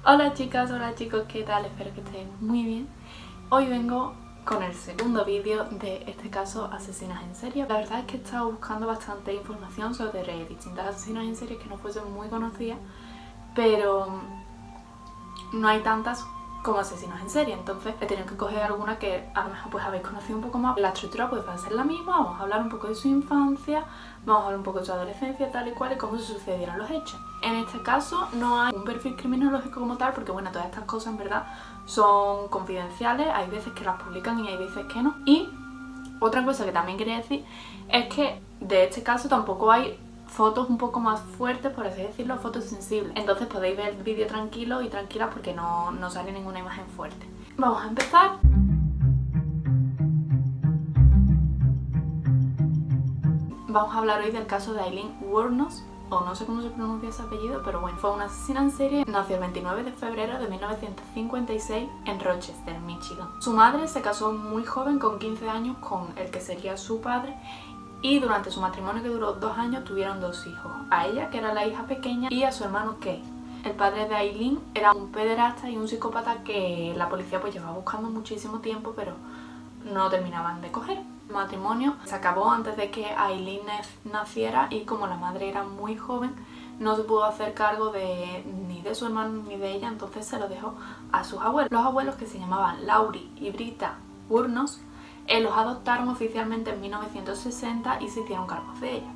Hola chicas, hola chicos, ¿qué tal? Espero que estén muy bien. Hoy vengo con el segundo vídeo de este caso asesinas en serie. La verdad es que he estado buscando bastante información sobre distintas asesinas en serie que no fuesen muy conocidas, pero no hay tantas como asesinos en serie, entonces he tenido que coger alguna que a lo mejor pues habéis conocido un poco más. La estructura pues va a ser la misma, vamos a hablar un poco de su infancia, vamos a hablar un poco de su adolescencia tal y cual y cómo se sucedieron los hechos. En este caso no hay un perfil criminológico como tal porque bueno, todas estas cosas en verdad son confidenciales, hay veces que las publican y hay veces que no. Y otra cosa que también quería decir es que de este caso tampoco hay fotos un poco más fuertes, por así decirlo, fotos sensibles. Entonces podéis ver el vídeo tranquilo y tranquilas porque no sale ninguna imagen fuerte. Vamos a empezar. Vamos a hablar hoy del caso de Aileen Wuornos, o no sé cómo se pronuncia ese apellido, pero bueno, fue una asesina en serie. Nació el 29 de febrero de 1956 en Rochester, Michigan. Su madre se casó muy joven, con 15 años, con el que sería su padre, y durante su matrimonio, que duró 2 años, tuvieron 2 hijos. A ella, que era la hija pequeña, y a su hermano Kate. El padre de Aileen era un pederasta y un psicópata que la policía pues llevaba buscando muchísimo tiempo, pero no terminaban de coger. El matrimonio se acabó antes de que Aileen naciera y como la madre era muy joven, no se pudo hacer cargo ni de su hermano ni de ella, entonces se lo dejó a sus abuelos. Los abuelos, que se llamaban Laurie y Britta Wuornos, los adoptaron oficialmente en 1960 y se hicieron cargo de ella.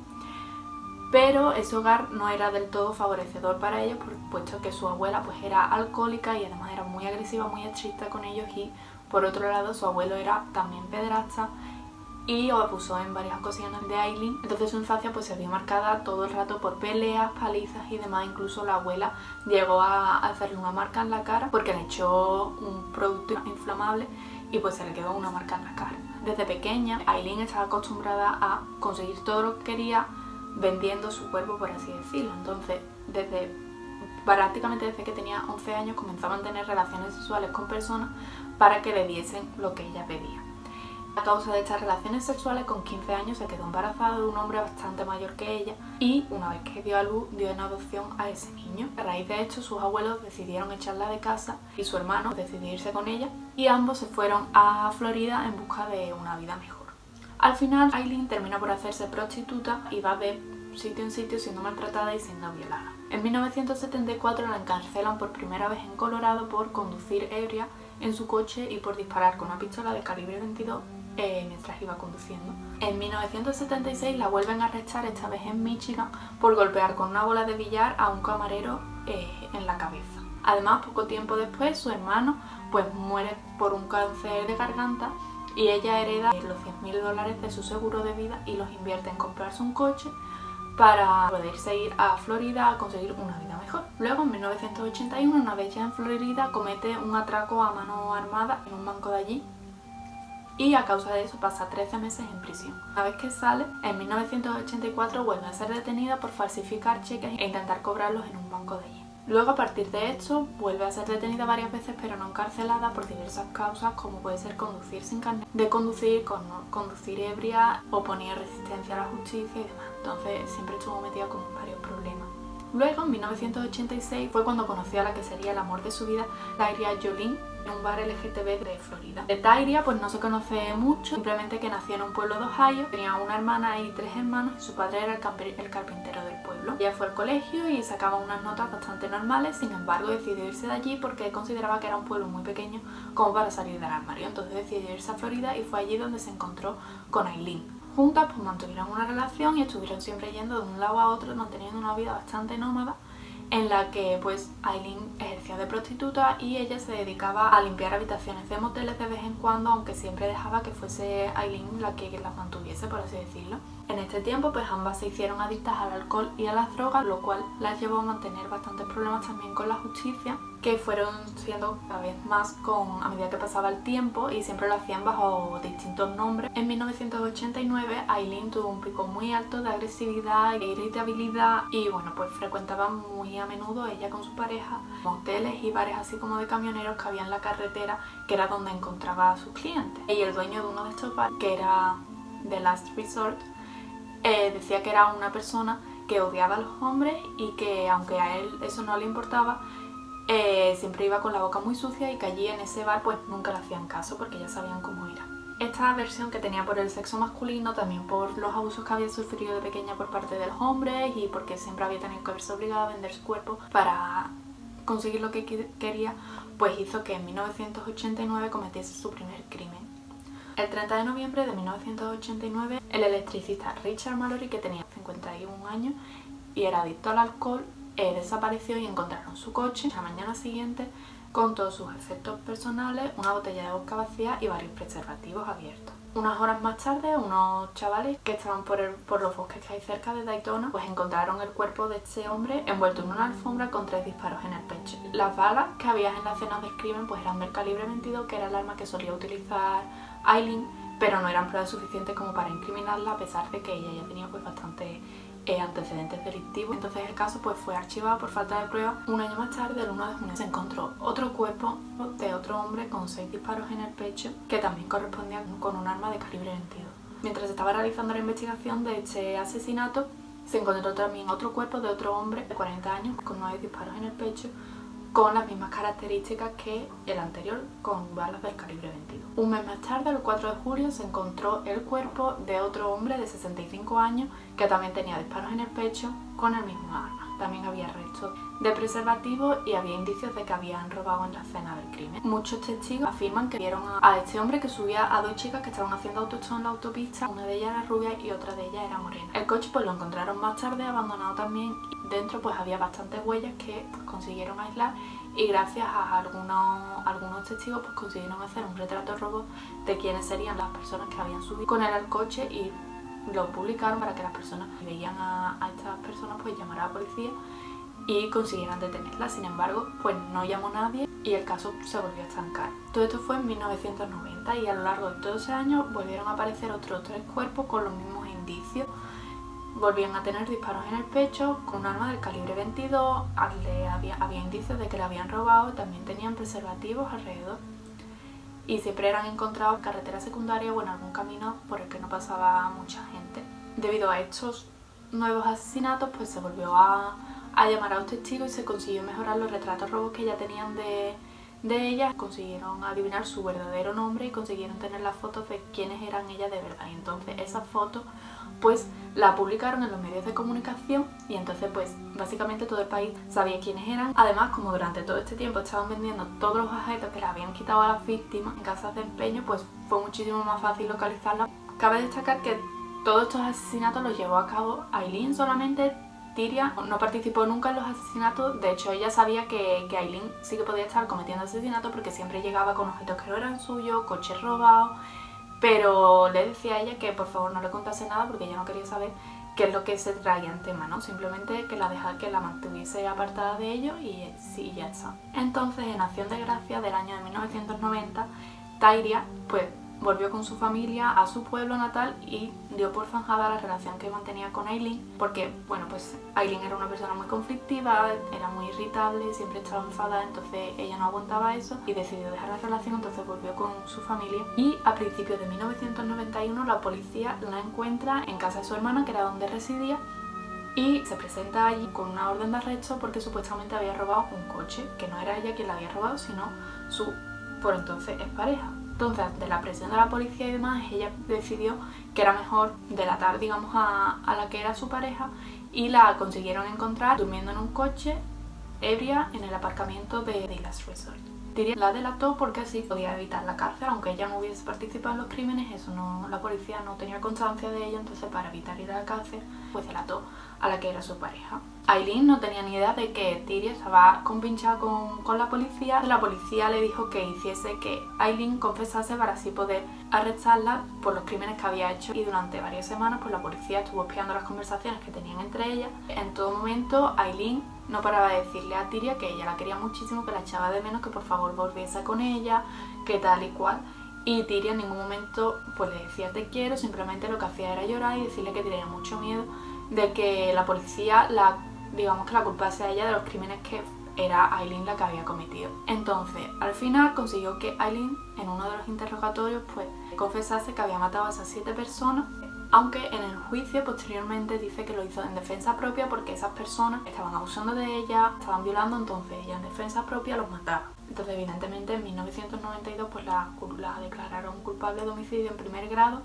Pero ese hogar no era del todo favorecedor para ellos, puesto que su abuela pues era alcohólica y además era muy agresiva, muy estricta con ellos, y por otro lado su abuelo era también pederasta y abusó en varias ocasiones de Aileen. Entonces su infancia pues se vio marcada todo el rato por peleas, palizas y demás. Incluso la abuela llegó a hacerle una marca en la cara porque le echó un producto inflamable y pues se le quedó una marca en la cara. Desde pequeña Aileen estaba acostumbrada a conseguir todo lo que quería vendiendo su cuerpo, por así decirlo. Entonces prácticamente desde que tenía 11 años comenzaba a tener relaciones sexuales con personas para que le diesen lo que ella pedía. A causa de estas relaciones sexuales, con 15 años se quedó embarazada de un hombre bastante mayor que ella y una vez que dio a luz, dio en adopción a ese niño. A raíz de esto, sus abuelos decidieron echarla de casa y su hermano decidió irse con ella, y ambos se fueron a Florida en busca de una vida mejor. Al final, Aileen termina por hacerse prostituta y va de sitio en sitio siendo maltratada y siendo violada. En 1974 la encarcelan por primera vez en Colorado por conducir ebria en su coche y por disparar con una pistola de calibre 22 mientras iba conduciendo. En 1976 la vuelven a arrestar, esta vez en Michigan, por golpear con una bola de billar a un camarero en la cabeza. Además, poco tiempo después, su hermano pues muere por un cáncer de garganta y ella hereda los $100.000 de su seguro de vida y los invierte en comprarse un coche para poderse ir a Florida a conseguir una vida mejor. Luego, en 1981, una vez ya en Florida, comete un atraco a mano armada en un banco de allí y a causa de eso pasa 13 meses en prisión. Una vez que sale, en 1984 vuelve a ser detenida por falsificar cheques e intentar cobrarlos en un banco de allí. Luego, a partir de esto, vuelve a ser detenida varias veces, pero no encarcelada, por diversas causas, como puede ser conducir sin carnet de conducir, conducir ebria, oponer resistencia a la justicia y demás. Entonces siempre estuvo metida con varios problemas. Luego, en 1986, fue cuando conoció a la que sería el amor de su vida, Tyria Jolin, en un bar LGTB de Florida. De Tyria pues no se conoce mucho, simplemente que nació en un pueblo de Ohio, tenía una hermana y 3 hermanos y su padre era el carpintero del pueblo. Ella fue al colegio y sacaba unas notas bastante normales, sin embargo decidió irse de allí porque consideraba que era un pueblo muy pequeño como para salir del armario. Entonces decidió irse a Florida y fue allí donde se encontró con Aileen. Juntas pues mantuvieron una relación y estuvieron siempre yendo de un lado a otro, manteniendo una vida bastante nómada, en la que pues Aileen ejercía de prostituta y ella se dedicaba a limpiar habitaciones de moteles de vez en cuando, aunque siempre dejaba que fuese Aileen la que las mantuviese, por así decirlo. En este tiempo pues ambas se hicieron adictas al alcohol y a las drogas, lo cual las llevó a mantener bastantes problemas también con la justicia, que fueron siendo cada vez más a medida que pasaba el tiempo, y siempre lo hacían bajo distintos nombres. En 1989 Aileen tuvo un pico muy alto de agresividad e irritabilidad y bueno, pues frecuentaba muy a menudo, ella con su pareja, moteles y bares así como de camioneros que había en la carretera, que era donde encontraba a sus clientes. Y el dueño de uno de estos bares, que era The Last Resort, decía que era una persona que odiaba a los hombres y que aunque a él eso no le importaba, siempre iba con la boca muy sucia y que allí en ese bar pues nunca le hacían caso porque ya sabían cómo era. Esta aversión que tenía por el sexo masculino, también por los abusos que había sufrido de pequeña por parte de los hombres y porque siempre había tenido que verse obligada a vender su cuerpo para conseguir lo que quería, pues hizo que en 1989 cometiese su primer crimen. El 30 de noviembre de 1989, el electricista Richard Mallory, que tenía 51 años y era adicto al alcohol, desapareció y encontraron su coche la mañana siguiente con todos sus efectos personales, una botella de vodka vacía y varios preservativos abiertos. Unas horas más tarde, unos chavales que estaban por los bosques que hay cerca de Daytona, pues encontraron el cuerpo de este hombre envuelto en una alfombra con 3 disparos en el pecho. Las balas que había en la escena del crimen pues eran del calibre 22, que era el arma que solía utilizar Aileen, pero no eran pruebas suficientes como para incriminarla, a pesar de que ella ya tenía pues bastante antecedentes delictivos. Entonces el caso pues fue archivado por falta de pruebas. Un año más tarde, el 1 de junio, se encontró otro cuerpo de otro hombre con 6 disparos en el pecho, que también correspondía con un arma de calibre 22. Mientras se estaba realizando la investigación de este asesinato, se encontró también otro cuerpo de otro hombre de 40 años con 9 disparos en el pecho, con las mismas características que el anterior, con balas del calibre 22. Un mes más tarde, el 4 de julio, se encontró el cuerpo de otro hombre de 65 años que también tenía disparos en el pecho con el mismo arma. También había restos de preservativos y había indicios de que habían robado en la escena del crimen. Muchos testigos afirman que vieron a este hombre que subía a 2 chicas que estaban haciendo autostop en la autopista. Una de ellas era rubia y otra de ellas era morena. El coche pues lo encontraron más tarde abandonado también. Dentro pues había bastantes huellas que pues consiguieron aislar, y gracias a algunos testigos pues consiguieron hacer un retrato robot de quiénes serían las personas que habían subido con él al coche, y lo publicaron para que las personas que veían a estas personas pues llamaran a la policía y consiguieran detenerla. Sin embargo, pues no llamó nadie y el caso se volvió a estancar. Todo esto fue en 1990 y a lo largo de todos esos años volvieron a aparecer otros 3 cuerpos con los mismos indicios. Volvían a tener disparos en el pecho con un arma del calibre 22, había indicios de que le habían robado, también tenían preservativos alrededor y siempre eran encontrados en carretera secundaria o en algún camino por el que no pasaba mucha gente. Debido a estos nuevos asesinatos pues se volvió a llamar a los testigos y se consiguió mejorar los retratos robos que ya tenían de ellas. Consiguieron adivinar su verdadero nombre y consiguieron tener las fotos de quiénes eran ellas de verdad, y entonces esas fotos pues la publicaron en los medios de comunicación y entonces pues básicamente todo el país sabía quiénes eran. Además, como durante todo este tiempo estaban vendiendo todos los objetos que le habían quitado a las víctimas en casas de empeño, pues fue muchísimo más fácil localizarlas. Cabe destacar que todos estos asesinatos los llevó a cabo Aileen solamente. Tyria no participó nunca en los asesinatos. De hecho, ella sabía que Aileen sí que podía estar cometiendo asesinatos porque siempre llegaba con objetos que no eran suyos, coches robados, pero le decía a ella que por favor no le contase nada porque ella no quería saber qué es lo que se traía en tema, ¿no? Simplemente que la mantuviese apartada de ello y sí, ya está. Entonces, en Acción de Gracias del año de 1990, Tyria pues volvió con su familia a su pueblo natal y dio por zanjada la relación que mantenía con Aileen, porque bueno, pues Aileen era una persona muy conflictiva, era muy irritable, siempre estaba enfadada, entonces ella no aguantaba eso y decidió dejar la relación. Entonces volvió con su familia y a principios de 1991 la policía la encuentra en casa de su hermana, que era donde residía, y se presenta allí con una orden de arresto porque supuestamente había robado un coche, que no era ella quien la había robado, sino su por entonces expareja. Entonces, ante la presión de la policía y demás, ella decidió que era mejor delatar, digamos, a la que era su pareja, y la consiguieron encontrar durmiendo en un coche, ebria, en el aparcamiento de Last Resort. Tyria la delató porque así podía evitar la cárcel, aunque ella no hubiese participado en los crímenes, eso no, la policía no tenía constancia de ello, entonces para evitar ir a la cárcel, pues delató a la que era su pareja. Aileen no tenía ni idea de que Tyria estaba compinchada con la policía. La policía le dijo que hiciese que Aileen confesase para así poder arrestarla por los crímenes que había hecho, y durante varias semanas pues la policía estuvo espiando las conversaciones que tenían entre ellas. En todo momento Aileen no paraba de decirle a Tyria que ella la quería muchísimo, que la echaba de menos, que por favor volviese con ella, que tal y cual. Y Tyria en ningún momento pues le decía te quiero, simplemente lo que hacía era llorar y decirle que tenía mucho miedo de que la policía la culpase a ella de los crímenes que era Aileen la que había cometido. Entonces, al final consiguió que Aileen, en uno de los interrogatorios, pues confesase que había matado a esas 7 personas. aunque en el juicio posteriormente dice que lo hizo en defensa propia porque esas personas estaban abusando de ella, estaban violando, entonces ella en defensa propia los mataba. Entonces evidentemente en 1992 pues la declararon culpable de homicidio en primer grado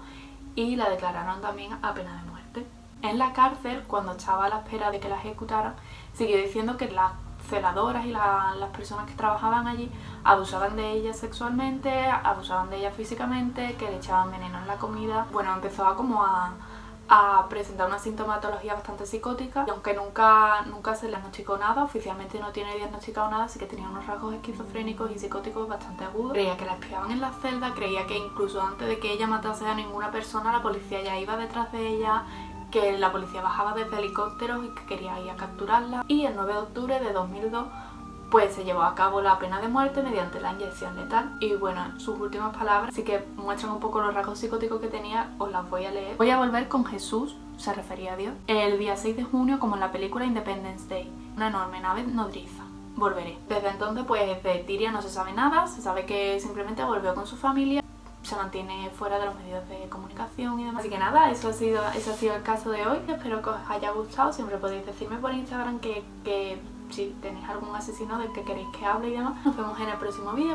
y la declararon también a pena de muerte. En la cárcel, cuando estaba a la espera de que la ejecutaran, siguió diciendo que las celadoras y las personas que trabajaban allí abusaban de ella sexualmente, abusaban de ella físicamente, que le echaban veneno en la comida. Bueno, empezó a presentar una sintomatología bastante psicótica y aunque nunca se le diagnosticó nada, oficialmente no tiene diagnosticado nada, así que tenía unos rasgos esquizofrénicos y psicóticos bastante agudos. Creía que la espiaban en la celda, creía que incluso antes de que ella matase a ninguna persona la policía ya iba detrás de ella, que la policía bajaba desde helicópteros y que quería ir a capturarla. Y el 9 de octubre de 2002 pues se llevó a cabo la pena de muerte mediante la inyección letal. Y bueno, sus últimas palabras sí que muestran un poco los rasgos psicóticos que tenía, os las voy a leer. Voy a volver con Jesús, se refería a Dios, el día 6 de junio como en la película Independence Day, una enorme nave nodriza. Volveré. Desde entonces pues de Tyria no se sabe nada, se sabe que simplemente volvió con su familia, se mantiene fuera de los medios de comunicación y demás. Así que nada, ese ha sido el caso de hoy. Espero que os haya gustado. Siempre podéis decirme por Instagram que si tenéis algún asesino del que queréis que hable y demás. Nos vemos en el próximo vídeo.